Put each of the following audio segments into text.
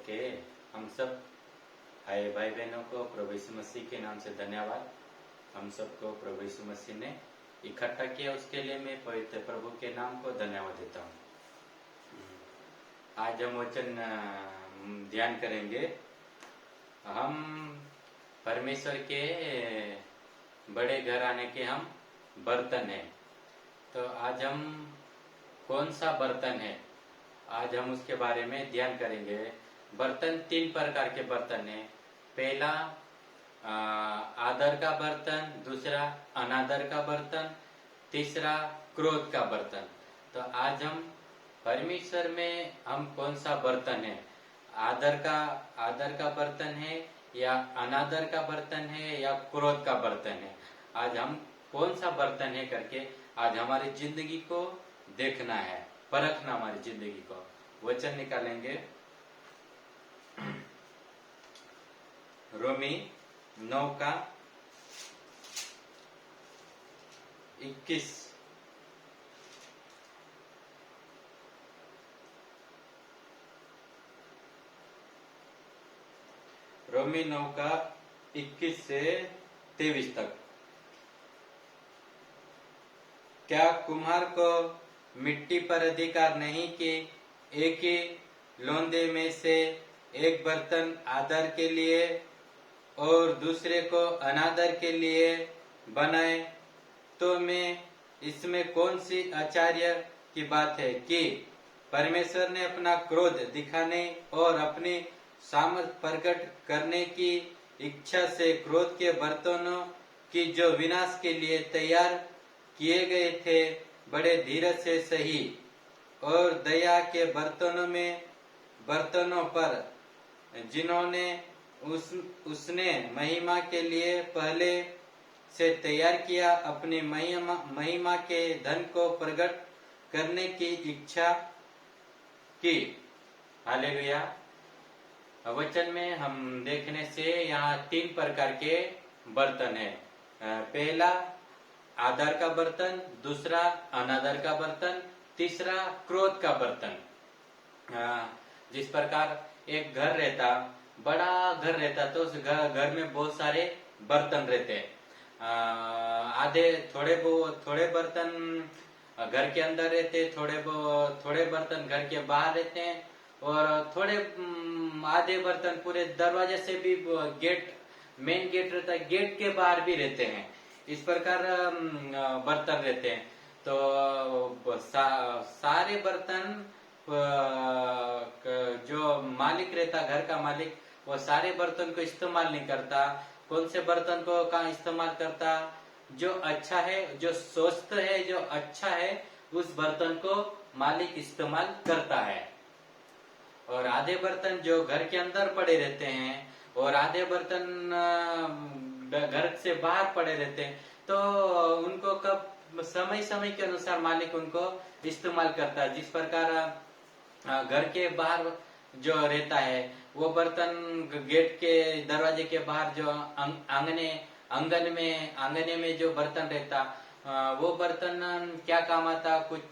Okay. हम सब आए भाई बहनों को प्रभु यीशु मसीह के नाम से धन्यवाद। हम सबको प्रभु यीशु मसीह ने इकट्ठा किया, उसके लिए मैं पवित्र प्रभु के नाम को धन्यवाद देता हूँ। आज हम वचन ध्यान करेंगे। हम परमेश्वर के बड़े घर आने के हम बर्तन हैं। तो आज हम कौन सा बर्तन है, आज हम उसके बारे में ध्यान करेंगे। बर्तन 3 प्रकार के बर्तन हैं। पहला आदर का बर्तन, दूसरा अनादर का बर्तन, तीसरा क्रोध का बर्तन। तो आज हम परमेश्वर में हम कौन सा बर्तन है, आदर का बर्तन है या अनादर का बर्तन है या क्रोध का बर्तन है, आज हम कौन सा बर्तन है करके आज हमारी जिंदगी को देखना है, परखना हमारी जिंदगी को। वचन निकालेंगे रोमी 9 का 21। रोमी 9 का 21 से 23 तक। क्या कुम्हार को मिट्टी पर अधिकार नहीं कि एक ही लोंदे में से एक बर्तन आदर के लिए और दूसरे को अनादर के लिए बनाए? तो मैं इसमें कौन सी आश्चर्य की बात है कि परमेश्वर ने अपना क्रोध दिखाने और अपनी सामर्थ प्रकट करने की इच्छा से क्रोध के बर्तनों की जो विनाश के लिए तैयार किए गए थे बड़े धीरज से सही, और दया के बर्तनों पर जिन्होंने उसने महिमा के लिए पहले से तैयार किया, अपनी महिमा के धन को प्रकट करने की इच्छा की। हालेलुया। वचन में हम देखने से यहाँ 3 प्रकार के बर्तन है। पहला आदर का बर्तन, दूसरा अनादर का बर्तन, तीसरा क्रोध का बर्तन। जिस प्रकार एक घर रहता, बड़ा घर रहता, तो उस घर में बहुत सारे बर्तन रहते। आधे थोड़े बर्तन घर के अंदर रहते, थोड़े बर्तन घर के बाहर रहते हैं, और आधे बर्तन पूरे दरवाजे से भी मेन गेट रहता है, गेट के बाहर भी रहते हैं। इस प्रकार बर्तन रहते हैं। तो सारे बर्तन जो मालिक रहता, घर का मालिक, वो सारे बर्तन को इस्तेमाल नहीं करता। कौन से बर्तन को का इस्तेमाल करता? जो अच्छा है, जो स्वस्थ है, जो अच्छा है, उस बर्तन को मालिक इस्तेमाल करता है। और आधे बर्तन जो घर के अंदर पड़े रहते हैं और आधे बर्तन घर से बाहर पड़े रहते हैं, तो उनको कब समय के अनुसार मालिक उनको इस्तेमाल करता है। जिस प्रकार घर के बाहर जो रहता है वो बर्तन गेट के दरवाजे के बाहर जो आंगने में जो बर्तन रहता, वो बर्तन क्या काम आता? कुछ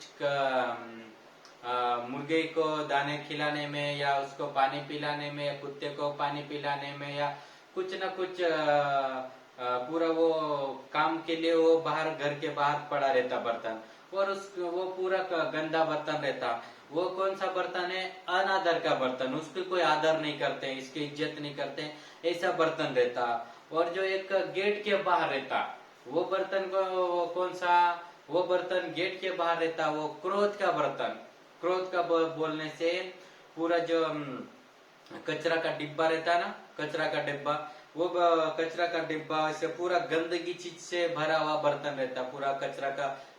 मुर्गे को दाने खिलाने में, या उसको पानी पिलाने में, या कुत्ते को पानी पिलाने में, या कुछ न कुछ पूरा वो काम के लिए वो घर के बाहर पड़ा रहता बर्तन, और वो पूरा गंदा बर्तन रहता। वो कौन सा बर्तन है? अनादर का बर्तन। उसकी कोई आदर नहीं करते, इसकी इज्जत नहीं करते, ऐसा बर्तन रहता। और जो एक गेट के बाहर रहता, वो बर्तन को कौन सा? वो बर्तन गेट के बाहर रहता, वो क्रोध का बर्तन। क्रोध का बोलने से पूरा जो कचरा का डिब्बा रहता ना, कचरा का डिब्बा, वो कचरा का डिब्बा से पूरा गंदगी चीज से भरा हुआ बर्तन रहता, पूरा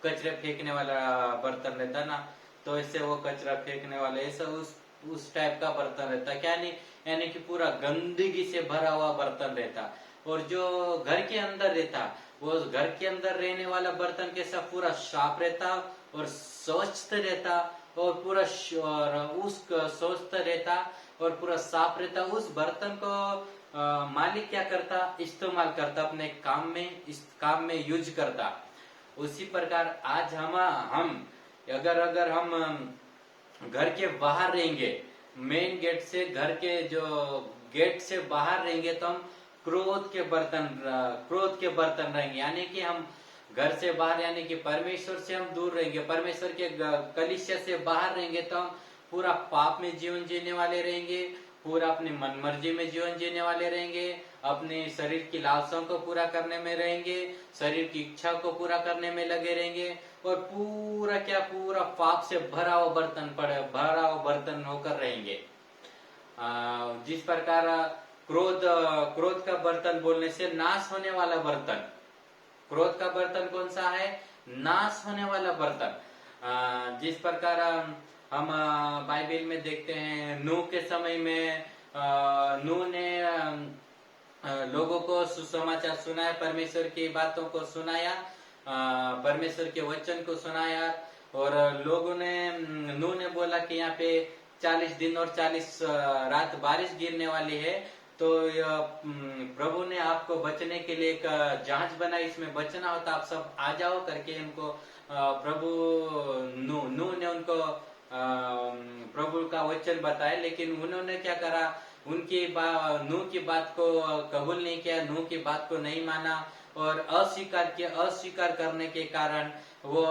कचरे फेंकने वाला बर्तन रहता ना, तो इससे वो कचरा फेंकने वाले ऐसा उस टाइप का बर्तन रहता। क्या नहीं, यानी कि पूरा गंदगी से भरा हुआ बर्तन रहता। और जो घर के अंदर रहता, वो घर के अंदर रहने वाला बर्तन कैसा? पूरा साफ रहता और स्वच्छ रहता, और पूरा स्वस्थ रहता और पूरा साफ रहता। उस बर्तन को मालिक क्या करता? इस्तेमाल करता, अपने इस काम में यूज करता। उसी प्रकार आज हम अगर हम घर के बाहर रहेंगे मेन गेट से, घर के जो गेट से बाहर रहेंगे तो हम क्रोध के बर्तन रहेंगे, यानी कि हम घर से बाहर, यानी कि परमेश्वर से हम दूर रहेंगे, परमेश्वर के कलीसिया से बाहर रहेंगे तो हम पूरा पाप में जीवन जीने वाले रहेंगे, पूरा अपनी मन मर्जी में जीवन जीने वाले रहेंगे, अपने शरीर की लालसाओं को पूरा करने में रहेंगे, शरीर की इच्छा को पूरा करने में लगे रहेंगे, और पूरा पाप से भरा हुआ बर्तन होकर रहेंगे। जिस प्रकार क्रोध का बर्तन बोलने से नाश होने वाला बर्तन, क्रोध का बर्तन कौन सा है? नाश होने वाला बर्तन। जिस प्रकार हम बाइबल में देखते हैं, नूह के समय में नूह ने लोगों को सुसमाचार सुनाया, परमेश्वर की बातों को सुनाया, परमेश्वर के वचन को सुनाया, और लोगों ने, नूह ने बोला कि यहाँ पे 40 दिन और 40 रात बारिश गिरने वाली है, तो प्रभु ने आपको बचने के लिए एक जहाज बनाई, इसमें बचना होता, आप सब आ जाओ करके उनको प्रभु नूह ने उनको प्रभु का वचन बताया। लेकिन उन्होंने क्या करा, नूह की बात को कबूल नहीं किया, नूह की बात को नहीं माना और अस्वीकार किया। अस्वीकार करने के कारण वो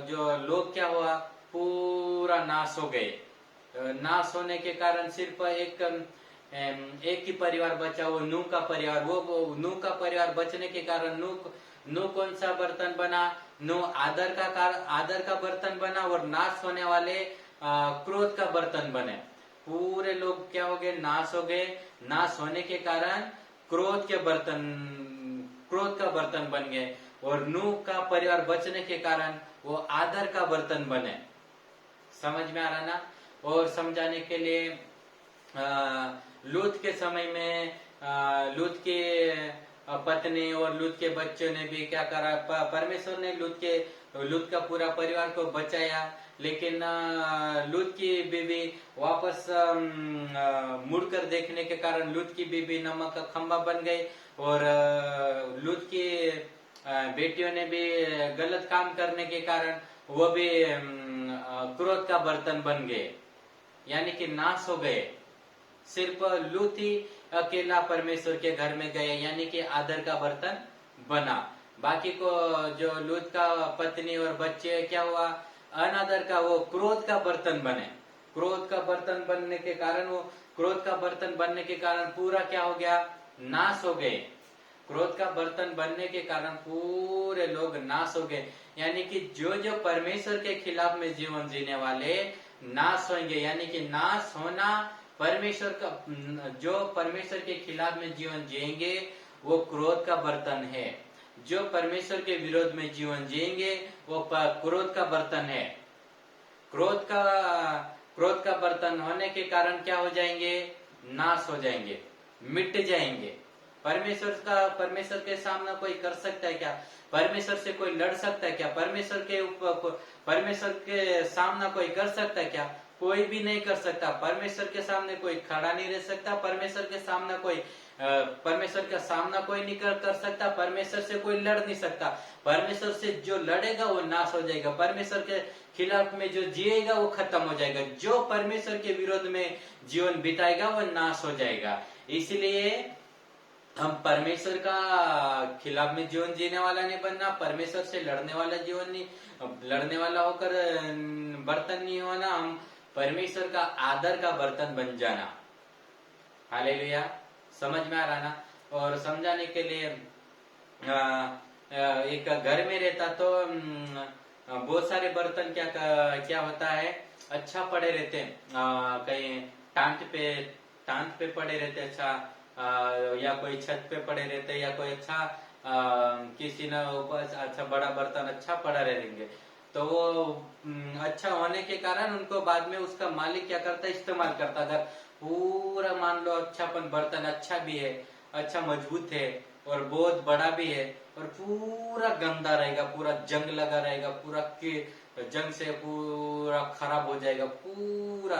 जो लोग क्या हुआ, पूरा नाश हो गए। नाश होने के कारण सिर्फ एक ही परिवार बचा, वो नूह का परिवार। वो नूह का परिवार बचने के कारण नूह कौन सा बर्तन बना? नूह आदर का बर्तन बना, और नाश होने वाले क्रोध का बर्तन बने। पूरे लोग क्या हो गए? नाश हो गए। नाश होने के कारण क्रोध का बर्तन बन गए, और नूह का परिवार बचने के कारण वो आदर का बर्तन बने। समझ में आ रहा ना? और समझाने के लिए लूत के समय में लूत के पत्नी और लूत के बच्चों ने भी क्या करा, परमेश्वर ने लूत का पूरा परिवार को बचाया। लेकिन लूत की बीवी वापस मुड़कर देखने के कारण लूत की बीवी नमक का खंभा बन गई, और लूत की बेटियों ने भी गलत काम करने के कारण वो भी क्रोध का बर्तन बन गए, यानी कि नाश हो गए। सिर्फ लूत ही अकेला परमेश्वर के घर में गए, यानी कि आदर का बर्तन बना। बाकी को जो लूत का पत्नी और बच्चे क्या हुआ, अनादर का, वो क्रोध का बर्तन बने। क्रोध का बर्तन बनने के कारण पूरा क्या हो गया, नाश हो गए। क्रोध का बर्तन बनने के कारण पूरे लोग नाश हो गए, यानी कि जो परमेश्वर के खिलाफ में जीवन जीने वाले नाश होंगे। यानी कि नाश होना, जो परमेश्वर के खिलाफ में जीवन जिएंगे वो क्रोध का बर्तन है। जो परमेश्वर के विरोध में जीवन जिएंगे वो क्रोध का बर्तन है। क्रोध का बर्तन होने के कारण क्या हो जाएंगे? नाश हो जाएंगे, मिट जाएंगे। परमेश्वर के सामना कोई कर सकता है क्या? परमेश्वर से कोई लड़ सकता है क्या? परमेश्वर के सामना कोई कर सकता है क्या? कोई भी नहीं कर सकता। परमेश्वर के सामने कोई खड़ा नहीं रह सकता। परमेश्वर का सामना कोई नहीं कर सकता। परमेश्वर से कोई लड़ नहीं सकता। परमेश्वर से जो लड़ेगा वो नाश हो जाएगा। परमेश्वर के खिलाफ में जो जिएगा वो खत्म हो जाएगा। जो परमेश्वर के विरोध में जीवन बिताएगा वो नाश हो जाएगा। इसलिए हम परमेश्वर का खिलाफ में जीवन जीने वाला नहीं बनना, परमेश्वर से लड़ने वाला होकर बर्तन नहीं होना, हम परमेश्वर का आदर का बर्तन बन जाना। हालेलुया। समझ में आ रहा ना? और समझाने के लिए एक घर में रहता तो बहुत सारे बर्तन क्या होता है, अच्छा पड़े रहते हैं, कहीं टांट पे पड़े रहते, अच्छा या कोई छत पे पड़े रहते, या कोई अच्छा किसी ने ऊपर अच्छा बड़ा बर्तन अच्छा पड़ा रहेंगे, तो वो अच्छा होने के कारण उनको बाद में उसका मालिक क्या करता है, इस्तेमाल करता। अगर पूरा मान लो अच्छापन बर्तन अच्छा भी है, अच्छा मजबूत है और बहुत बड़ा भी है, और पूरा गंदा रहेगा, पूरा जंग लगा रहेगा, पूरा जंग से पूरा खराब हो जाएगा, पूरा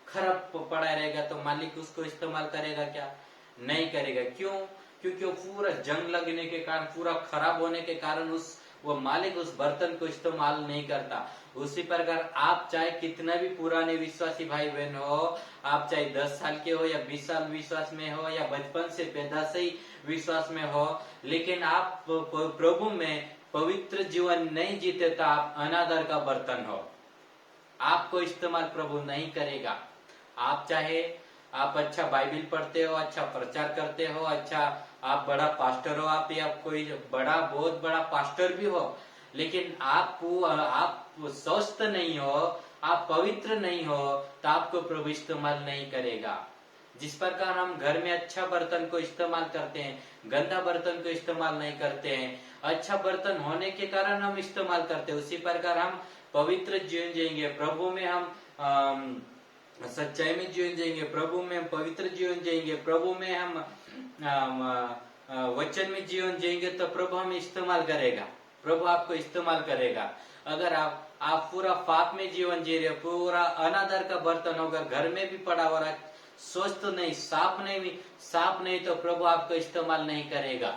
खराब पड़ा रहेगा, तो मालिक उसको इस्तेमाल करेगा क्या? नहीं करेगा। क्यों? क्योंकि वो पूरा जंग लगने के कारण, पूरा खराब होने के कारण वो मालिक उस बर्तन को इस्तेमाल नहीं करता। उसी प्रकार आप चाहे कितना भी पुराने विश्वासी भाई बहन हो, आप चाहे 10 साल के हो या 20 साल विश्वास में हो या बचपन से पैदा से ही विश्वास में हो, लेकिन आप प्रभु में पवित्र जीवन नहीं जीते तो आप अनादर का बर्तन हो। आपको इस्तेमाल प्रभु नहीं करेगा। आप चाहे आप अच्छा बाइबिल पढ़ते हो, अच्छा प्रचार करते हो, अच्छा आप बड़ा पास्टर हो, आप या कोई बड़ा बहुत बड़ा पास्टर भी हो, लेकिन आप स्वस्थ नहीं हो, आप पवित्र नहीं हो, तो आपको प्रभु इस्तेमाल नहीं करेगा। जिस प्रकार हम घर में अच्छा बर्तन को इस्तेमाल करते हैं, गंदा बर्तन को इस्तेमाल नहीं करते हैं, अच्छा बर्तन होने के कारण हम इस्तेमाल करते हैं, उसी प्रकार हम पवित्र जीवन जिएंगे, प्रभु में हम सच्चाई में जीवन जिएंगे, प्रभु में हम पवित्र जीवन जिएंगे, प्रभु में हम वचन में जीवन जिएंगे, तो प्रभु हमें इस्तेमाल करेगा, प्रभु आपको इस्तेमाल करेगा। अगर आप पूरा पाप में जीवन जी रहे, पूरा अनादर का बर्तन होगा, घर में भी पड़ा हो रहा, स्वस्थ नहीं, साफ नहीं, तो प्रभु आपको इस्तेमाल नहीं करेगा।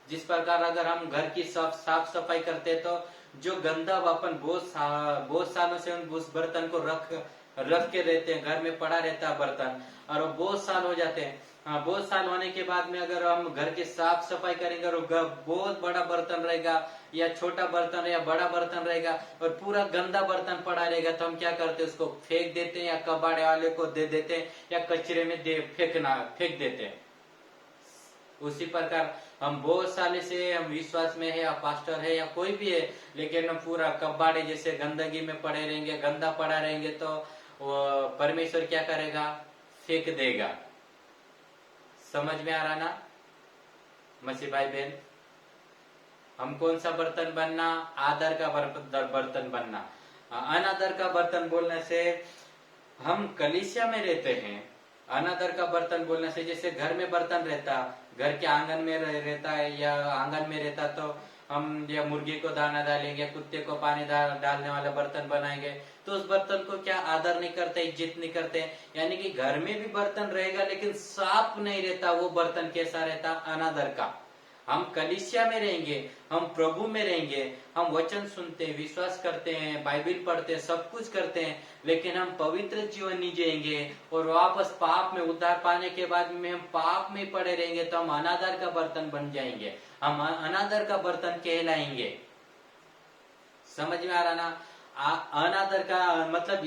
जिस प्रकार अगर हम घर की साफ सफाई करते तो जो गंदा अपन बहुत सालों से उस बर्तन को रख के रहते हैं, घर में पड़ा रहता है बर्तन, और वो बहुत साल हो जाते हैं। बहुत साल होने के बाद में अगर हम घर की साफ सफाई करेंगे और बहुत बड़ा बर्तन रहेगा या छोटा बर्तन या बड़ा बर्तन रहेगा और पूरा गंदा बर्तन पड़ा रहेगा, तो हम क्या करते हैं, उसको फेंक देते हैं या कबाड़े वाले को दे देते हैं या कचरे में फेंक देते हैं। उसी प्रकार हम बहुत साल से हम विश्वास में है या पास्टर है या कोई भी है, लेकिन हम पूरा कबाड़े जैसे गंदगी में पड़े रहेंगे, गंदा पड़ा रहेंगे, तो वो परमेश्वर क्या करेगा, फेंक देगा। समझ में आ रहा ना मसीह भाई बहन? हम कौन सा बर्तन बनना? आदर का बर्तन बनना। अनादर का बर्तन बोलने से हम कलीसिया में रहते हैं। अनादर का बर्तन बोलने से जैसे घर में बर्तन रहता, घर के आंगन में रहता है या आंगन में रहता, तो हम या मुर्गी को दाना डालेंगे, कुत्ते को पानी डालने वाला बर्तन बनाएंगे, तो उस बर्तन को क्या आदर नहीं करते, इज्जत नहीं करते। यानी कि घर में भी बर्तन रहेगा लेकिन साफ नहीं रहता, वो बर्तन कैसा रहता? अनादर का। हम कलीसिया में रहेंगे, हम प्रभु में रहेंगे, हम वचन सुनते हैं, विश्वास करते हैं, बाइबिल पढ़ते हैं, सब कुछ करते हैं, लेकिन हम पवित्र जीवन नहीं जिएंगे और वापस पाप में उद्धार पाने के बाद में हम पाप में पड़े रहेंगे, तो हम अनादर का बर्तन बन जाएंगे, हम अनादर का बर्तन कहलाएंगे। समझ में आ रहा ना? अनादर का मतलब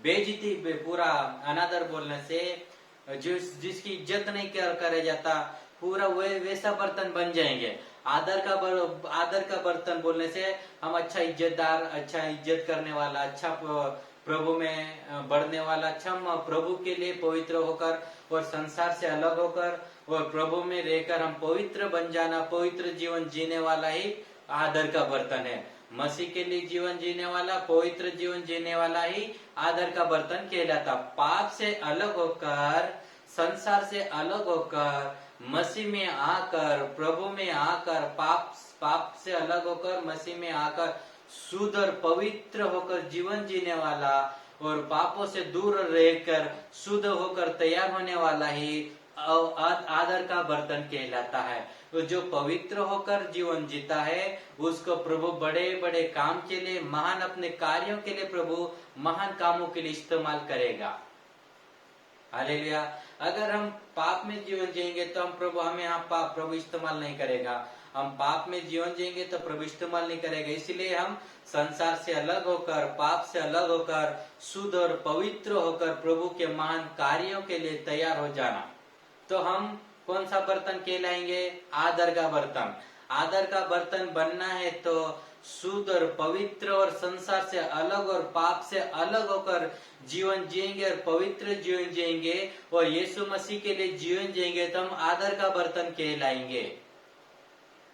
बेइज्जती, पूरा अनादर बोलने से जिसकी इज्जत नहीं करे जाता, पूरा वैसा बर्तन बन जाएंगे। आदर का बर्तन बोलने से हम अच्छा इज्जतदार, अच्छा इज्जत करने वाला, अच्छा प्रभु में बढ़ने वाला, अच्छा हम प्रभु के लिए पवित्र होकर और संसार से अलग होकर और प्रभु में रहकर हम पवित्र बन जाना, पवित्र जीवन जीने वाला ही आदर का बर्तन है। मसीह के लिए जीवन जीने वाला, पवित्र जीवन जीने वाला ही आदर का बर्तन कहलाता। पाप से अलग होकर, संसार से अलग होकर, मसीह में आकर, प्रभु में आकर, पाप से अलग होकर, मसीह में आकर शुद्ध और पवित्र होकर जीवन जीने वाला और पापों से दूर रहकर शुद्ध होकर तैयार होने वाला ही आदर का बर्तन कहलाता है। तो जो पवित्र होकर जीवन जीता है उसको प्रभु बड़े बड़े काम के लिए, महान अपने कार्यों के लिए प्रभु महान कामों के लिए इस्तेमाल करेगा। हालेलुया। अगर हम पाप में जीवन जिएंगे तो हमें यहाँ प्रभु इस्तेमाल नहीं करेगा। हम पाप में जीवन जिएंगे तो प्रभु इस्तेमाल नहीं करेगा। इसलिए हम संसार से अलग होकर, पाप से अलग होकर, शुद्ध और पवित्र होकर प्रभु के महान कार्यों के लिए तैयार हो जाना। तो हम कौन सा बर्तन कहलाएंगे? आदर का बर्तन। आदर का बर्तन बनना है तो शुद्ध और पवित्र और संसार से अलग और पाप से अलग होकर जीवन जिएंगे और पवित्र जीवन जिएंगे और यीशु मसीह के लिए जीवन जिएंगे, तो हम आदर का बर्तन कहलाएंगे।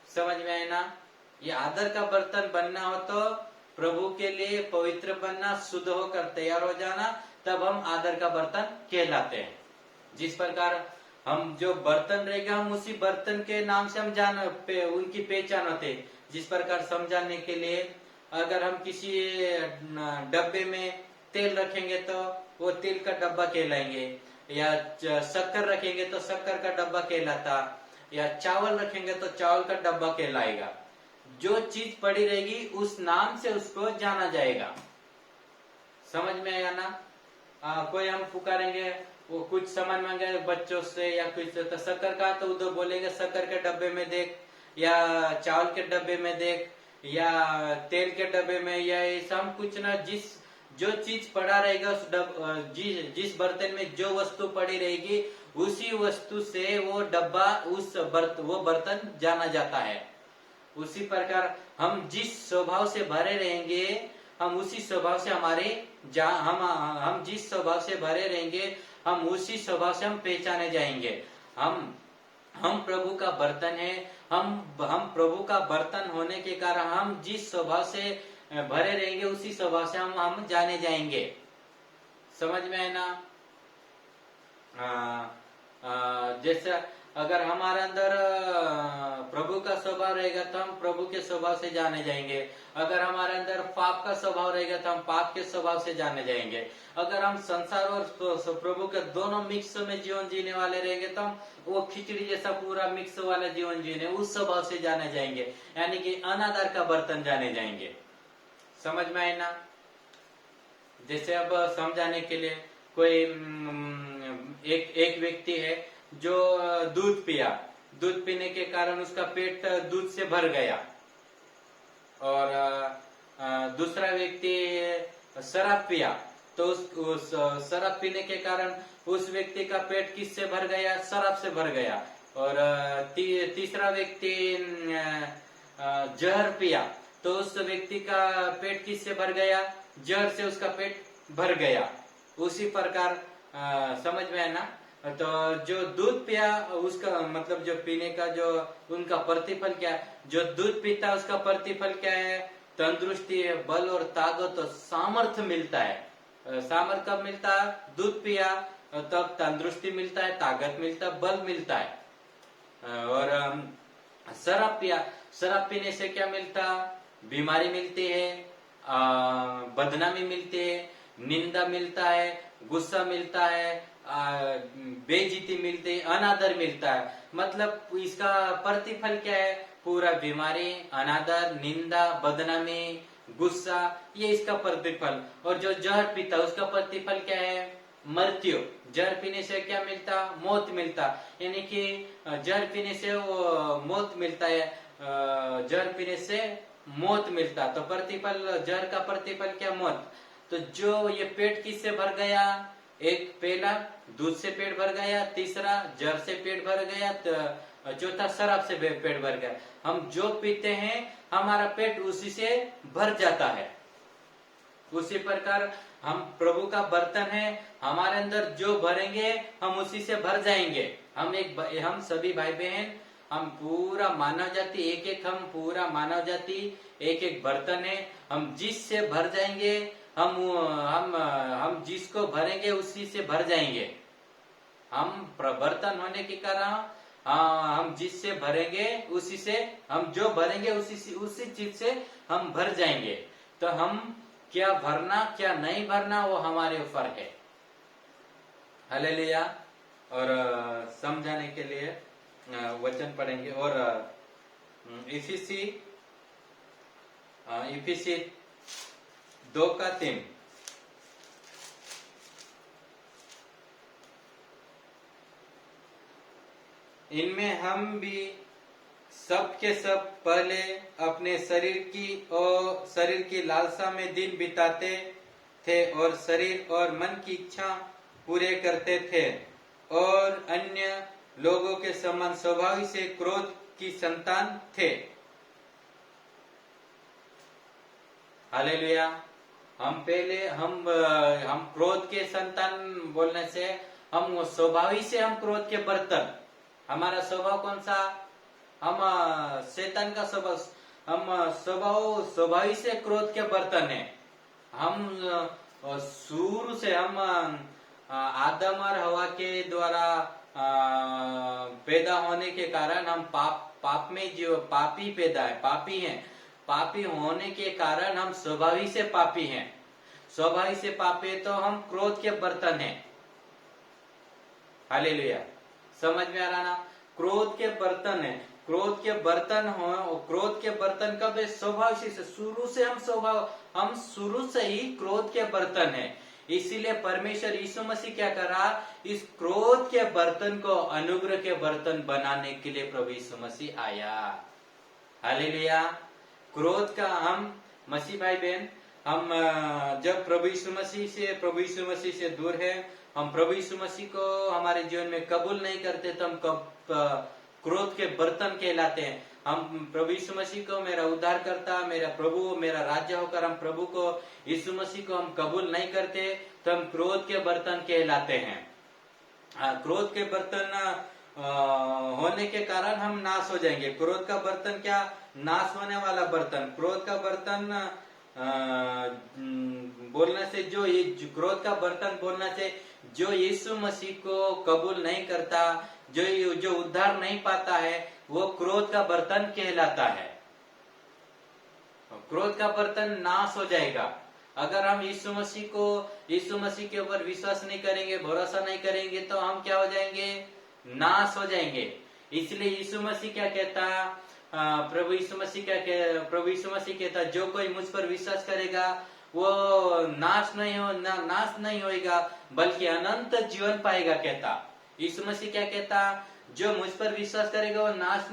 समझ में आए ना? ये आदर का बर्तन बनना हो तो प्रभु के लिए पवित्र बनना, शुद्ध होकर तैयार हो जाना, तब हम आदर का बर्तन कहलाते हैं। जिस प्रकार हम जो बर्तन रहेगा, हम उसी बर्तन के नाम से हम उनकी पहचान होते। जिस प्रकार समझाने के लिए, अगर हम किसी डब्बे में तेल रखेंगे तो वो तेल का डब्बा कहलाएंगे, या शक्कर रखेंगे तो शक्कर का डब्बा कहलाता, या चावल रखेंगे तो चावल का डब्बा कहलाएगा। जो चीज पड़ी रहेगी उस नाम से उसको जाना जाएगा। समझ में आया ना? कोई हम पुकारेंगे, वो कुछ सामान मांगे बच्चों से या कुछ, तो शक्कर का तो उधर बोलेंगे शक्कर के डब्बे में देख, या चावल के डब्बे में देख, या तेल के डब्बे में, या ऐसा हम कुछ ना, जो चीज पड़ा रहेगा उस जिस बर्तन में जो वस्तु पड़ी रहेगी उसी वस्तु से वो डब्बा वो बर्तन जाना जाता है। उसी प्रकार हम जिस स्वभाव से भरे रहेंगे, हम उसी स्वभाव से हम जिस स्वभाव से भरे रहेंगे, हम उसी स्वभाव से हम पहचाने जाएंगे। हम प्रभु का बर्तन है। हम प्रभु का बर्तन होने के कारण हम जिस स्वभाव से भरे रहेंगे उसी स्वभाव से हम जाने जाएंगे। समझ में है ना? जैसे अगर हमारे अंदर प्रभु का स्वभाव रहेगा तो हम प्रभु के स्वभाव से जाने जाएंगे। अगर हमारे अंदर पाप का स्वभाव रहेगा तो हम पाप के स्वभाव से जाने जाएंगे। अगर हम संसार और प्रभु के दोनों मिक्स में जीवन जीने वाले रहेंगे तो हम वो खिचड़ी जैसा पूरा मिक्स वाला जीवन जीने उस स्वभाव से जाने जाएंगे, यानी कि अनादर का बर्तन जाने जाएंगे। समझ में आए ना? जैसे अब समझाने के लिए, कोई एक व्यक्ति है जो दूध पिया, दूध पीने के कारण उसका पेट दूध से भर गया, और दूसरा व्यक्ति शराब पिया तो उस शराब पीने के कारण उस व्यक्ति का पेट किससे भर गया? शराब से भर गया। और तीसरा व्यक्ति जहर पिया तो उस व्यक्ति का पेट किससे भर गया? जहर से उसका पेट भर गया। उसी प्रकार समझ में है ना? तो जो दूध पिया उसका मतलब जो पीने का जो उनका प्रतिफल क्या है? जो दूध पीता उसका प्रतिफल क्या है? तंदुरुस्ती है, बल और ताकत और सामर्थ्य मिलता है। सामर्थ्य कब मिलता है? दूध पिया तब तंदुरुस्ती मिलता है, ताकत मिलता है, बल मिलता है। और शराब पिया, शराब पीने से क्या मिलता? बीमारी मिलती है, बदनामी मिलती है, निंदा मिलता है, गुस्सा मिलता है, बेइज्जती मिलती है, अनादर मिलता है। मतलब इसका प्रतिफल क्या है? पूरा बीमारी, अनादर, निंदा, बदनामी, गुस्सा, ये इसका प्रतिफल। और जो जहर पीता उसका प्रतिफल क्या है? मृत्यु। जहर पीने से क्या मिलता? मौत मिलता। यानी कि जहर पीने से वो मौत मिलता है, जहर पीने से मौत मिलता। तो प्रतिफल, जहर का प्रतिफल क्या? मौत। तो जो ये पेट किससे भर गया? एक पहला दूध से पेट भर गया, तीसरा जहर से पेट भर गया, चौथा शराब से पेट भर गया। हम जो पीते हैं हमारा पेट उसी से भर जाता है। उसी प्रकार हम प्रभु का बर्तन है, हमारे अंदर जो भरेंगे हम उसी से भर जाएंगे। हम सभी भाई बहन, हम पूरा मानव जाति हम पूरा मानव जाति एक बर्तन है। हम जिससे भर जाएंगे, हम जिसको भरेंगे उसी से भर जाएंगे। हम बर्तन होने के कारण हम जिससे भरेंगे उसी से, हम जो भरेंगे उसी चीज से हम भर जाएंगे। तो हम क्या भरना क्या नहीं भरना वो हमारे ऊपर है। हालेलुया। और समझाने के लिए वचन पढ़ेंगे, और इफिसी 2:3। इनमें हम भी सब के सब पहले अपने शरीर की लालसा में दिन बिताते थे और शरीर और मन की इच्छा पूरे करते थे, और अन्य लोगों के समान स्वभाव से क्रोध की संतान थे। हालेलुया। हम क्रोध के संतान बोलने से हम स्वभावी से हम क्रोध के बर्तन। हमारा स्वभाव कौन सा? हम शैतान का स्वभाव, हम स्वभावी से क्रोध के बर्तन है। हम शुरू से हम आदम और हवा के द्वारा पैदा होने के कारण हम पाप में जो पापी पैदा है, पापी हैं। पापी होने के कारण हम स्वभावी से पापी हैं। स्वभावी से पापी तो हम क्रोध के बर्तन हैं। हालेलुया। समझ में आ रहा ना? क्रोध के बर्तन है। क्रोध के बर्तन हो, क्रोध के बर्तन कब है? स्वभाव से, शुरू से हम शुरू से ही क्रोध के बर्तन है। इसीलिए परमेश्वर यीशु मसीह क्या करा? इस क्रोध के बर्तन को अनुग्रह के बर्तन बनाने के लिए प्रभु यीशु मसीह आया। हालेलुया। क्रोध का हम मसीह भाई बहन, हम जब प्रभु यीशु मसीह से दूर है, हम प्रभु यीशु मसीह को हमारे जीवन में कबूल नहीं करते, तो हम क्रोध के बर्तन कहलाते हैं। हम प्रभु यीशु मसीह को मेरा उद्धारकर्ता, मेरा प्रभु, मेरा राज्य होकर हम प्रभु को, यीशु मसीह को हम कबूल नहीं करते, तो हम क्रोध के बर्तन कहलाते हैं। क्रोध के बर्तन होने के कारण हम नाश हो जाएंगे। क्रोध का बर्तन क्या? नाश होने वाला बर्तन। क्रोध का बर्तन बोलने से, जो ये क्रोध का बर्तन बोलने से जो यीशु मसीह को कबूल नहीं करता, जो उद्धार नहीं पाता है, वो क्रोध का बर्तन कहलाता है। क्रोध का बर्तन नाश हो जाएगा अगर हम यीशु मसीह के ऊपर विश्वास नहीं करेंगे, भरोसा नहीं करेंगे, तो हम क्या हो जाएंगे? नाश हो जाएंगे। इसलिए यीशु मसीह क्या कहता? प्रभु यीशु मसीह कहता, जो कोई मुझ पर विश्वास करेगा वो नाश नहीं होएगा, बल्कि अनंत जीवन पाएगा कहता। यीशु मसीह क्या कहता? जो मुझ पर विश्वास करेगा वो नाश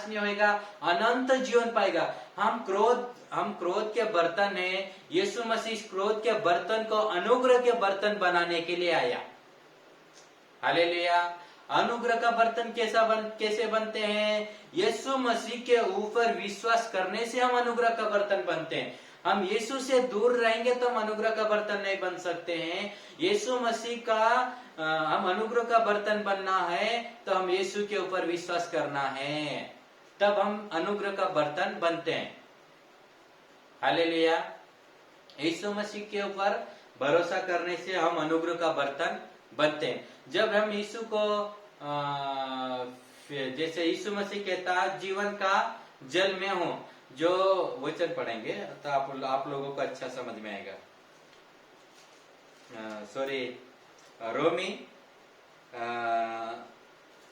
नहीं होएगा, अनंत जीवन पाएगा। हम क्रोध के बर्तन है। यीशु मसीह इस क्रोध के बर्तन को अनुग्रह के बर्तन बनाने के लिए आया। हालेलुया। अनुग्रह का बर्तन कैसे बनते हैं? यीशु मसीह के ऊपर विश्वास करने से हम अनुग्रह का बर्तन बनते हैं। हम यीशु से दूर रहेंगे तो हम अनुग्रह का बर्तन नहीं बन सकते हैं। यीशु मसीह का हम अनुग्रह का बर्तन बनना है तो हम यीशु के ऊपर विश्वास करना है, तब हम अनुग्रह का बर्तन बनते हैं। हालेलुया। यीशु मसीह के ऊपर भरोसा करने से हम अनुग्रह का बर्तन बनते हैं। जब हम यीशु को जैसे यीशु मसीह कहता, जीवन का जल में हूं, जो वचन पढ़ेंगे तो आप लोगों को अच्छा समझ में आएगा। रोमी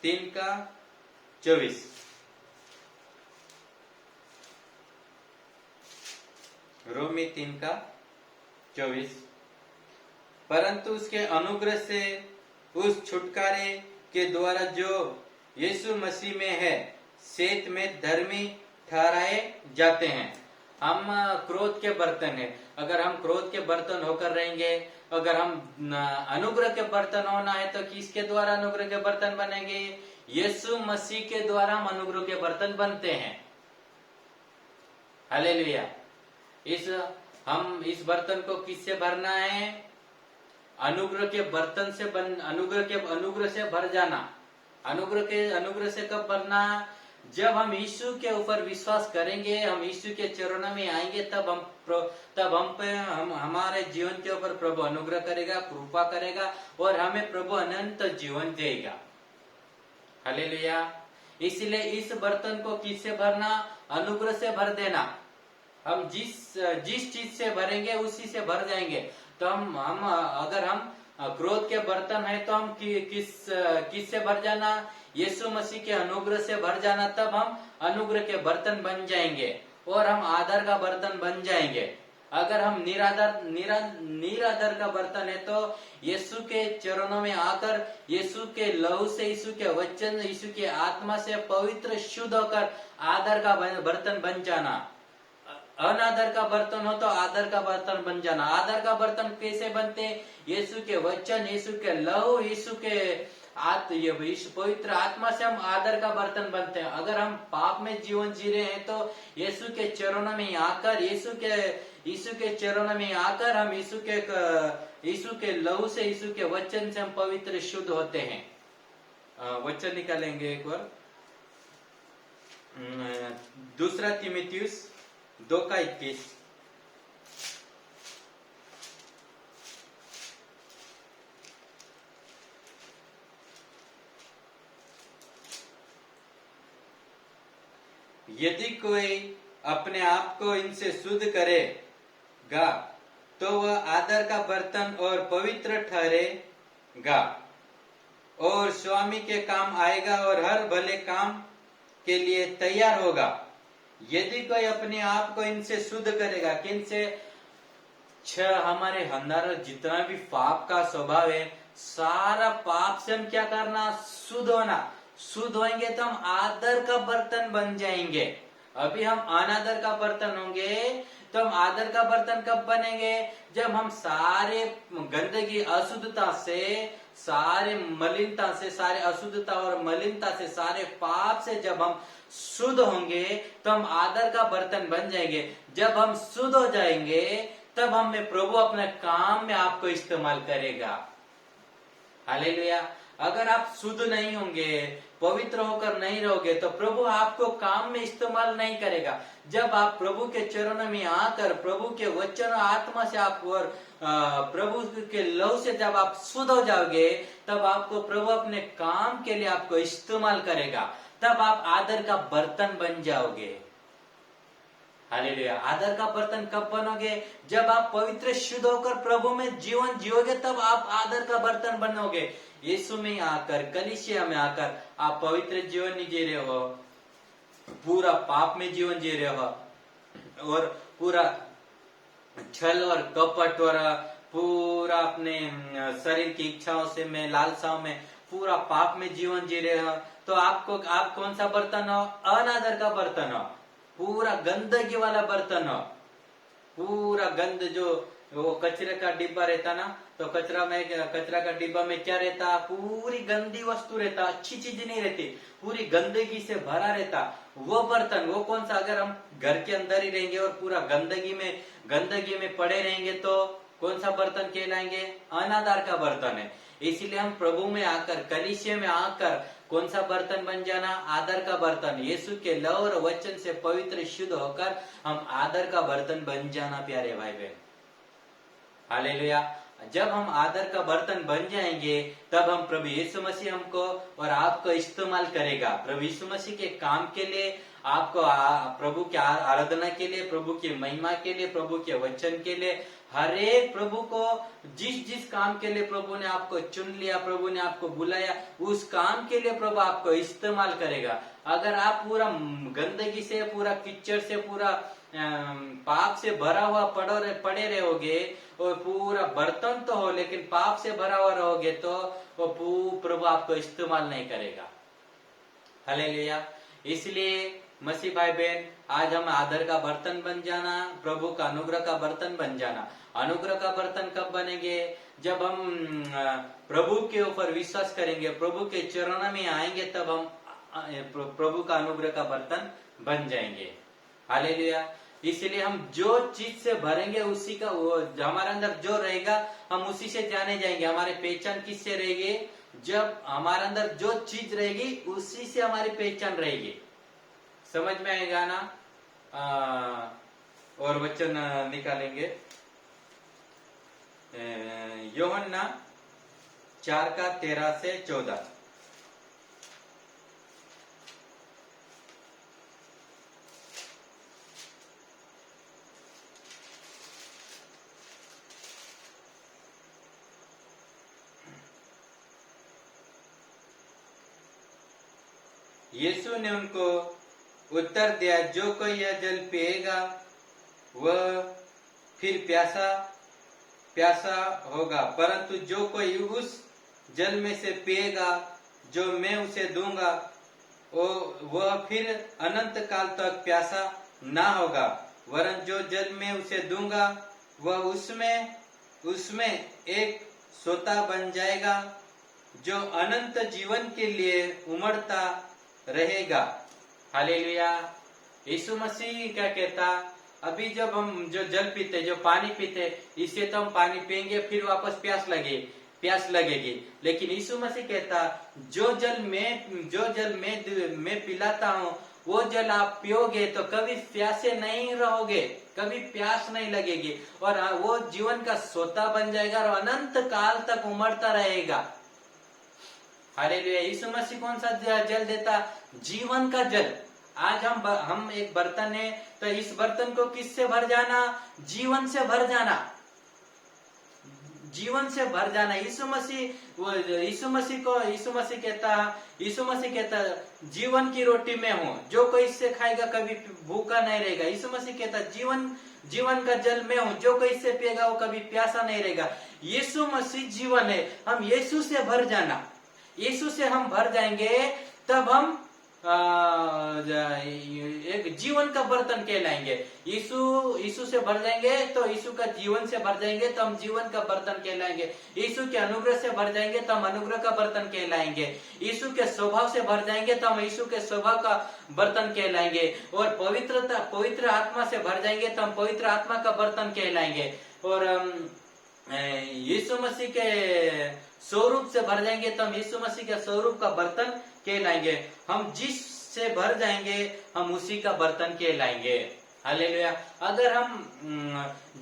3:24। रोमी 3:24। परंतु उसके अनुग्रह से उस छुटकारे के द्वारा जो यीशु मसीह में है, सेत में धर्मी ठहराए जाते हैं। हम क्रोध के बर्तन हैं। अगर हम क्रोध के बर्तन होकर रहेंगे, अगर हम अनुग्रह के बर्तन होना है, तो किसके द्वारा अनुग्रह के बर्तन बनेंगे? यीशु मसीह के द्वारा हम अनुग्रह के बर्तन बनते हैं। हालेलुया। हम इस बर्तन को किससे भरना है? अनुग्रह के बर्तन से अनुग्रह से भर जाना। अनुग्रह से कब भरना? जब हम यीशु के ऊपर विश्वास करेंगे, हम यीशु के चरणों में आएंगे, तब हम हमारे जीवन के ऊपर प्रभु अनुग्रह करेगा, कृपा करेगा, और हमें प्रभु अनंत जीवन देगा। हालेलुया। इसलिए इस बर्तन को किससे भरना? अनुग्रह से भर देना। हम जिस चीज से भरेंगे उसी से भर जाएंगे। तो अगर हम क्रोध के बर्तन है तो हम किस से भर जाना? यीशु मसीह के अनुग्रह से भर जाना, तब हम अनुग्रह के बर्तन बन जाएंगे और हम आदर का बर्तन बन जाएंगे। अगर हम निरादर का बर्तन है तो यीशु के चरणों में आकर, यीशु के लहू से, यीशु के वचन, यीशु के आत्मा से पवित्र शुद्ध होकर आदर का बर्तन बन जाना। अनादर का बर्तन हो तो आदर का बर्तन बन जाना। आदर का बर्तन कैसे बनते? यीशु के वचन, यीशु के लहू, यीशु के पवित्र आत्मा से हम आदर का बर्तन बनते हैं। अगर हम पाप में जीवन जी रहे हैं तो यीशु के चरणों में आकर, यीशु के चरणों में आकर हम यीशु के लहू से, यीशु के वचन से हम पवित्र शुद्ध होते हैं। वचन निकालेंगे एक बार। 2 तीमुथियुस 2:21। यदि कोई अपने आप को इनसे शुद्ध करेगा तो वह आदर का बर्तन और पवित्र ठहरेगा, और स्वामी के काम आएगा और हर भले काम के लिए तैयार होगा। यदि कोई अपने आप को इनसे शुद्ध करेगा, किन से? हमारे अंदर जितना भी पाप का स्वभाव है, सारा पाप से हम क्या करना? शुद्ध होना। शुद्ध होंगे तो हम आदर का बर्तन बन जाएंगे। अभी हम अनादर का बर्तन होंगे, तो हम आदर का बर्तन कब बनेंगे? जब हम सारे गंदगी, अशुद्धता से, सारे मलिनता से, सारे अशुद्धता और मलिनता से, सारे पाप से जब हम शुद्ध होंगे तो हम आदर का बर्तन बन जाएंगे। जब हम शुद्ध हो जाएंगे तब हमें प्रभु अपने काम में आपको इस्तेमाल करेगा। हालेलुया। अगर आप शुद्ध नहीं होंगे, पवित्र होकर नहीं रहोगे, तो प्रभु आपको काम में इस्तेमाल नहीं करेगा। जब आप प्रभु के चरणों में आकर प्रभु के वचन और आत्मा से आप और प्रभु के लहू से जब आप शुद्ध हो जाओगे, तब आपको प्रभु अपने काम के लिए आपको इस्तेमाल करेगा। तब आप आदर का बर्तन बन जाओगे। हालेलुया। आदर का बर्तन कब बनोगे? जब आप पवित्र शुद्ध होकर प्रभु में जीवन जियोगे, तब आप आदर का बर्तन बनोगे। यीशु में आकर, कलीसिया में आकर आप पवित्र जीवन नहीं जी रहे हो, पूरा पाप में जीवन जी रहे हो और पूरा छल और कपट और पूरा अपने शरीर की इच्छाओं से में, लालसाओं में, पूरा पाप में जीवन जी रहे हो, तो आप कौन सा बर्तन हो? अनादर का बर्तन हो, पूरा गंदगी वाला बर्तन हो। पूरा गंद, जो वो कचरे का डिब्बा रहता ना, तो कचरा का डिब्बा में क्या रहता? पूरी गंदी वस्तु रहता, अच्छी चीज नहीं रहती, पूरी गंदगी से भरा रहता। वो बर्तन, वो कौन सा? अगर हम घर के अंदर ही रहेंगे और पूरा गंदगी में पड़े रहेंगे, तो कौन सा बर्तन कहलाएंगे? अनादर का बर्तन है। इसीलिए हम प्रभु में आकर, कलीसिया में आकर कौन सा बर्तन बन जाना? आदर का बर्तन। यीशु के लहू और वचन से पवित्र शुद्ध होकर हम आदर का बर्तन बन जाना, प्यारे भाई बहन। हालेलुया। जब हम आदर का बर्तन बन जाएंगे, तब हम प्रभु यीशु मसीह हमको और आपको इस्तेमाल करेगा। प्रभु यीशु मसीह के काम के लिए, आपको प्रभु की आराधना के लिए, प्रभु की महिमा के लिए, प्रभु के वचन के लिए, हर एक प्रभु को जिस जिस काम के लिए प्रभु ने आपको चुन लिया, प्रभु ने आपको बुलाया, उस काम के लिए प्रभु आपको इस्तेमाल करेगा। अगर आप पूरा गंदगी से, पूरा कीचड़ से, पूरा पाप से भरा हुआ पड़े रहोगे और पूरा बर्तन तो हो लेकिन पाप से भरा हुआ रहोगे, तो वो प्रभु आपको इस्तेमाल नहीं करेगा। हालेलुया। इसलिए मसीह भाई बहन, आज हम आदर का बर्तन बन जाना, प्रभु का अनुग्रह का बर्तन बन जाना। अनुग्रह का बर्तन कब बनेंगे? जब हम प्रभु के ऊपर विश्वास करेंगे, प्रभु के चरणों में आएंगे, तब हम प्रभु का अनुग्रह का बर्तन बन जाएंगे। हालेलुया। इसलिए हम जो चीज से भरेंगे, उसी का, वो हमारे अंदर जो रहेगा, हम उसी से जाने जाएंगे। हमारी पहचान किससे रहेगी? जब हमारे अंदर जो चीज रहेगी, उसी से हमारी पहचान रहेगी। समझ में आएगा ना? और वचन निकालेंगे, यूहन्ना 4:13 से 14। यीशु ने उनको उत्तर दिया, जो कोई यह जल पिएगा वह फिर प्यासा होगा, परंतु जो कोई उस जल में से पिएगा जो मैं उसे दूंगा, वह फिर अनंत काल तक प्यासा ना होगा, वरन जो जल मैं उसे दूंगा वह उसमें एक सोता बन जाएगा, जो अनंत जीवन के लिए उमड़ता रहेगा। हालेलुया। यीशु मसीह क्या कहता? अभी जब हम जो जल पीते, जो पानी पीते, इससे तो हम पानी पिएंगे, फिर वापस प्यास लगेगी। लेकिन यीशु मसीह कहता, जो जल मैं पिलाता हूँ, वो जल आप पियोगे तो कभी प्यासे नहीं रहोगे, कभी प्यास नहीं लगेगी, और वो जीवन का सोता बन जाएगा और अनंत काल तक उमड़ता रहेगा। हालेलुया। यीशु मसीह कौन सा जल देता? जीवन का जल। आज हम एक बर्तन है, तो इस बर्तन को किससे भर जाना? जीवन से भर जाना। जीवन से भर जाना। यीशु मसीह कहता जीवन की रोटी मैं हूँ, जो कोई इससे खाएगा कभी भूखा नहीं रहेगा। यीशु मसीह कहता जीवन का जल मैं हूँ, जो कोई इससे पिएगा वो कभी प्यासा नहीं रहेगा। यीशु मसीह जीवन है। हम यीशु से भर जाना, यीशु से हम भर जाएंगे तब हम एक जीवन का बर्तन कहलाएंगे। यीशु से भर जाएंगे तो यीशु का जीवन से भर जाएंगे तो हम जीवन का बर्तन कहलाएंगे। यीशु के अनुग्रह से भर जाएंगे तो हम अनुग्रह का बर्तन कहलाएंगे। यीशु के स्वभाव से भर जाएंगे तो हम यीशु के स्वभाव का बर्तन कहलाएंगे। और पवित्र आत्मा से भर जाएंगे तो हम पवित्र आत्मा का बर्तन कहलाएंगे। और यीशु मसीह के स्वरूप से भर जाएंगे तो हम यीशु मसीह के स्वरूप का बर्तन कहलाएंगे। हम जिस से भर जाएंगे हम उसी का बर्तन कहलाएंगे। हालेलुया। अगर हम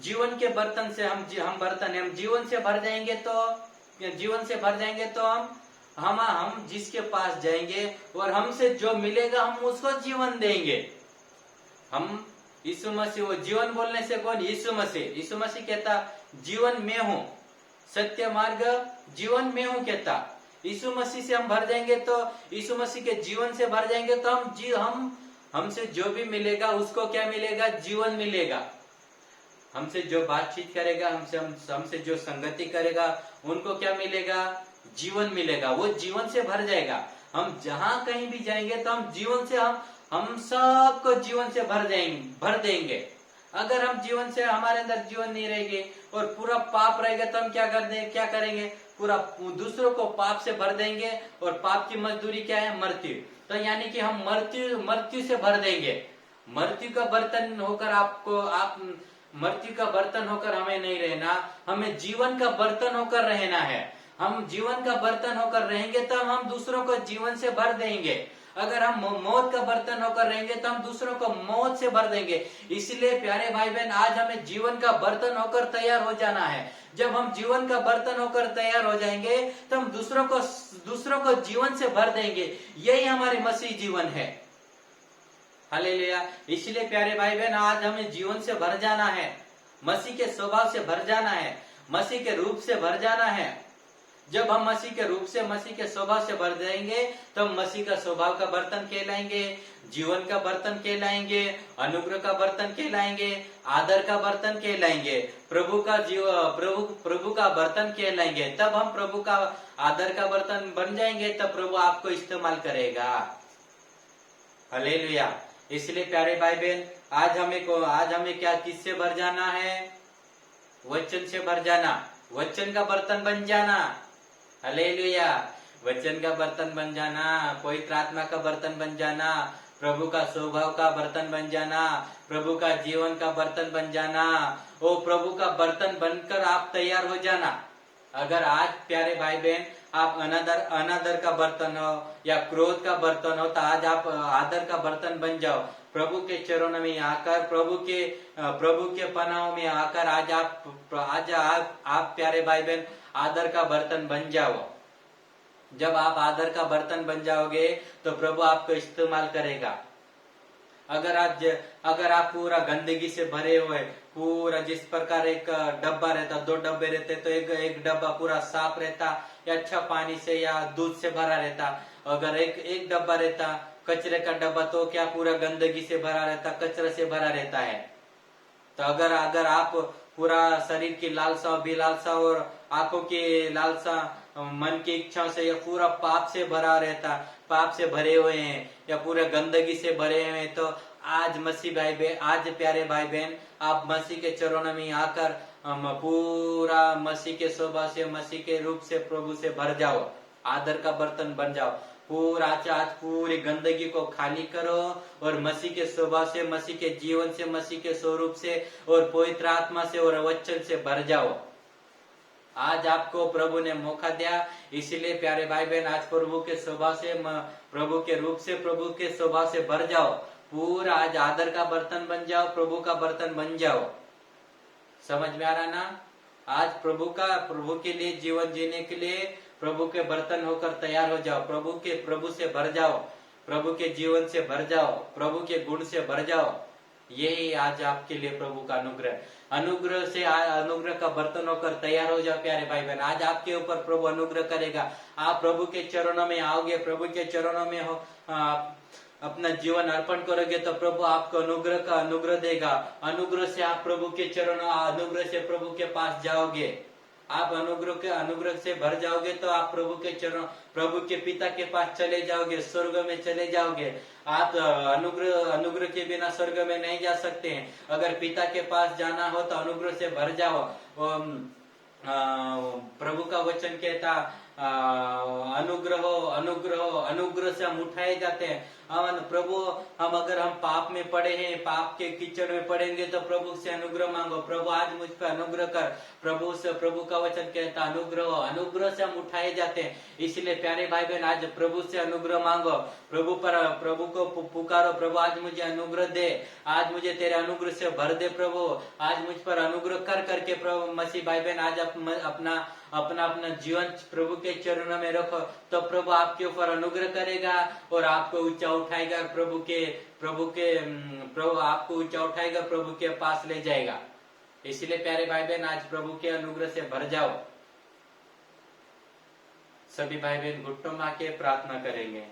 जीवन के बर्तन से हम जीवन से भर जाएंगे तो हम जिसके पास जाएंगे और हमसे जो मिलेगा हम उसको जीवन देंगे। हम यीशु मसीह, वो जीवन बोलने से कौन? यीशु मसीह कहता जीवन में हूँ, सत्य मार्ग जीवन में हूँ कहता। यीशु मसीह से हम भर जाएंगे तो यीशु मसीह के जीवन से भर जाएंगे तो हमसे जो भी मिलेगा उसको क्या मिलेगा? जीवन मिलेगा। हमसे जो बातचीत करेगा, हमसे जो संगति करेगा उनको क्या मिलेगा? जीवन मिलेगा। वो जीवन से भर जाएगा। हम जहां कहीं भी जाएंगे तो हम जीवन से हम सबको जीवन से भर देंगे। अगर हम जीवन से, हमारे अंदर जीवन नहीं रहेगी और पूरा पाप रहेगा तो हम क्या करेंगे? पूरा दूसरों को पाप से भर देंगे। और पाप की मजदूरी क्या है? मृत्यु। तो यानी कि हम मृत्यु से भर देंगे। मृत्यु का बर्तन होकर हमें नहीं रहना, हमें जीवन का बर्तन होकर रहना है। हम जीवन का बर्तन होकर रहेंगे तब हम दूसरों को जीवन से भर देंगे। अगर हम मौत का बर्तन होकर रहेंगे तो हम दूसरों को मौत से भर देंगे। इसलिए प्यारे भाई बहन, आज हमें जीवन का बर्तन होकर तैयार हो जाना है। जब हम जीवन का बर्तन होकर तैयार हो जाएंगे तो हम दूसरों को जीवन से भर देंगे। यही हमारे मसीह जीवन है। हालेलुया। इसलिए प्यारे भाई बहन, आज हमें जीवन से भर जाना है, मसीह के स्वभाव से भर जाना है, मसीह के रूप से भर जाना है। जब हम मसीह के रूप से, मसीह के स्वभाव से भर जाएंगे तो हम मसीह का स्वभाव का बर्तन कहलाएंगे, जीवन का बर्तन कहलाएंगे, अनुग्रह का बर्तन कहलाएंगे, आदर का बर्तन कहलाएंगे, प्रभु का बर्तन कहलाएंगे। तब हम प्रभु का आदर का बर्तन बन जाएंगे, तब प्रभु आपको इस्तेमाल करेगा। हालेलुया। इसलिए प्यारे भाई बहन, आज हमें क्या, किससे भर जाना है? वचन से भर जाना, वचन का बर्तन बन जाना। हालेलुया। वचन का बर्तन बन जाना, पवित्र आत्मा का बर्तन बन जाना, प्रभु का स्वभाव का बर्तन बन जाना, प्रभु का जीवन का बर्तन बन जाना। वो प्रभु का बर्तन बनकर आप तैयार हो जाना। अगर आज प्यारे भाई बहन आप अनादर का बर्तन हो या क्रोध का बर्तन हो, तो आज आप आदर का बर्तन बन जाओ। प्रभु के चरणों में आकर, प्रभु के पनाहों में आकर आज आप प्यारे भाई बहन आदर का बर्तन बन जाओ। जब आप आदर का बर्तन बन जाओगे तो प्रभु आपको इस्तेमाल करेगा। अगर आप पूरा गंदगी से भरे हुए, पूरा जिस प्रकार एक डब्बा रहता, 2 डब्बे रहते तो एक डब्बा पूरा साफ रहता या अच्छा पानी से या दूध से भरा रहता। अगर एक डब्बा रहता कचरे का डब्बा तो क्या पूरा गंदगी से भरा रहता, कचरे से भरा रहता है। तो अगर आप पूरा शरीर की लालसा, अभिलालसा और आंखों की लालसा, मन की इच्छाओं से या पूरा पाप से भरा रहता, पाप से भरे हुए हैं या पूरा गंदगी से भरे हुए हैं, तो आज प्यारे भाई बहन आप मसीह के चरणों में आकर पूरा मसीह के स्वभाव से, मसीह के रूप से, प्रभु से भर जाओ, आदर का बर्तन बन जाओ। आज पूरी गंदगी को खाली करो और मसीह के स्वभाव से, मसीह के जीवन से, मसीह के स्वरूप से और पवित्र आत्मा से और वचन से भर जाओ। आज आपको प्रभु ने मौका दिया। इसीलिए प्यारे भाई बहन आज प्रभु के स्वभाव से, प्रभु के रूप से, प्रभु के स्वभाव से भर जाओ। पूरा आज आदर का बर्तन बन जाओ, प्रभु का बर्तन बन जाओ। समझ में आ रहा ना? आज प्रभु के लिए जीवन जीने के लिए प्रभु के बर्तन होकर तैयार हो जाओ। प्रभु से भर जाओ, प्रभु के जीवन से भर जाओ, प्रभु के गुण से भर जाओ। यही आज आपके लिए प्रभु का अनुग्रह। अनुग्रह से अनुग्रह का बर्तन होकर तैयार हो जाओ प्यारे भाई बहन। आज आपके ऊपर प्रभु अनुग्रह करेगा। आप प्रभु के चरणों में आओगे, प्रभु के चरणों में हो अपना जीवन अर्पण करोगे तो प्रभु आपको अनुग्रह का अनुग्रह देगा। अनुग्रह से आप प्रभु के चरणों, अनुग्रह से प्रभु के पास जाओगे। आप अनुग्रह से भर जाओगे तो आप प्रभु के चरणों, प्रभु के पिता के पास चले जाओगे, स्वर्ग में चले जाओगे। आप अनुग्रह के बिना स्वर्ग में नहीं जा सकते हैं। अगर पिता के पास जाना हो तो अनुग्रह से भर जाओ। प्रभु का वचन कहता अनुग्रह से हम उठाए जाते हैं। प्रभु अगर हम पाप में पड़े हैं, पाप के कीचड़ में पड़ेंगे तो प्रभु से अनुग्रह मांगो। प्रभु आज मुझ पर अनुग्रह कर। प्रभु का वचन कहता अनुग्रह से हम उठाए जाते हैं। इसलिए प्यारे भाई बहन आज प्रभु से अनुग्रह मांगो। प्रभु को पुकारो, प्रभु आज मुझे अनुग्रह दे, आज मुझे तेरे अनुग्रह से भर दे। प्रभु आज मुझ पर अनुग्रह कर करके प्रभु मसीह भाई बहन आज अपना जीवन प्रभु के चरणों में रखो तो प्रभु आपके ऊपर अनुग्रह करेगा और आपको ऊंचा उठाएगा। प्रभु आपको ऊंचा उठाएगा, प्रभु के पास ले जाएगा। इसलिए प्यारे भाई बहन आज प्रभु के अनुग्रह से भर जाओ। सभी भाई बहन घुट्टों में के प्रार्थना करेंगे।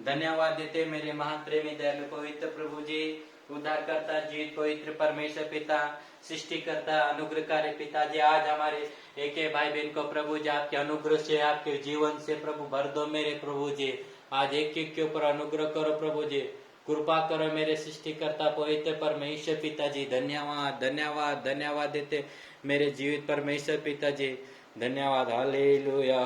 धन्यवाद देते मेरे महान प्रेमी दयालु पवित्र प्रभु जी, उद्धारकर्ता जीवित पवित्र परमेश्वर पिता, सृष्टिकर्ता अनुग्रहकारी पिता जी, आज हमारे एक भाई बहन को प्रभु जी आपके अनुग्रह से, आपके जीवन से प्रभु भर दो मेरे प्रभु जी। आज एक के ऊपर अनुग्रह करो प्रभु जी, कृपा करो मेरे सृष्टिकर्ता पवित्र परमेश्वर पिता जी। धन्यवाद धन्यवाद धन्यवाद देते मेरे जीवित परमेश्वर पिता जी। धन्यवाद। हालेलुया।